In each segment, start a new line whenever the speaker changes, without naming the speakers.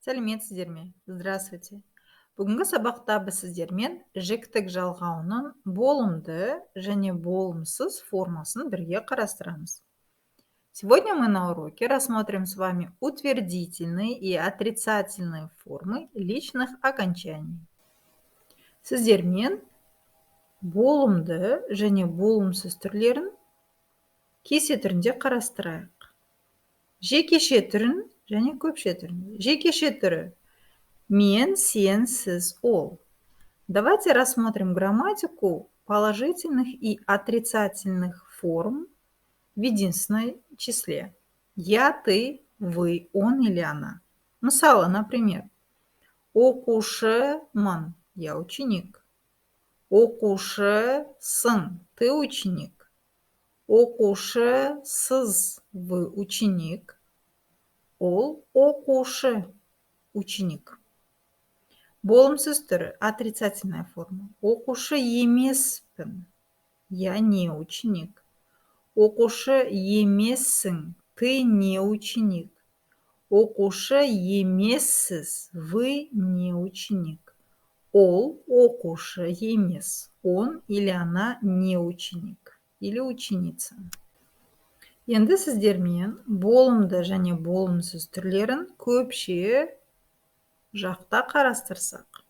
Сәлеметсіздер ме? Здравствуйте. Бүгінгі сабақта біз сіздермен жіктік жалғауының болымды және болымсыз формасын бірге қарастырамыз. Сегодня мы на уроке рассмотрим с вами утвердительные и отрицательные формы личных окончаний. Сіздермен болымды және болымсыз түрлерін кесе түрінде қарастырайық. Жекеше түрін және көпше түрін. Жекеше түрі мен, сен, сіз, ол. Давайте рассмотрим грамматику положительных и отрицательных форм в единственном числе. Я, ты, вы, он или она. Мысалы, например, оқушымын, я ученик. Оқушысың, ты ученик. Оқушысыз, вы ученик. Ол оқушы, ученик. Болымсыз түрі отрицательная форма. Оқушы емеспін, я не ученик. Оқушы емессің, ты не ученик. Оқушы емессіз, вы не ученик. Ол оқушы емес, он или она не ученик или ученица. Енді сіздермен болымды және болымсыз түрлерін көпше жақта қарастырсақ.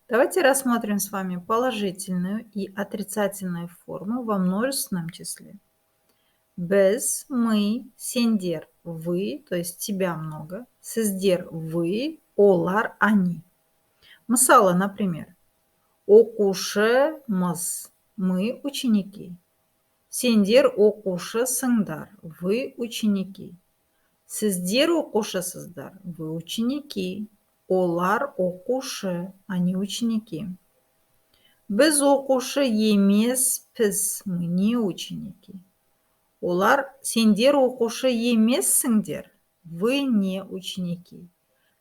Давайте рассмотрим с вами положительную и отрицательную форму во множественном числе. Біз, мы, сендер, вы, то есть тебя много, сіздер, вы, олар, они. Мысалы, например, оқушымыз, мы ученики. Сендер оқушысыңдар, вы ученики. Сіздер оқушысыздар, вы ученики. Олар оқушы, они ученики. Біз оқушы емеспіз, мы не ученики. Олар, сендер оқушы емессіңдер, вы не ученики.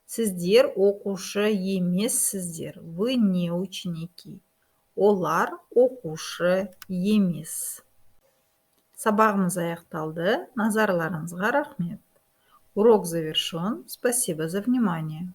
Сіздер оқушы емессіздер, вы не ученики. Олар оқушы емес. Сабағымыз аяқталды. Назарларыңызға рахмет. Урок завершен. Спасибо за внимание.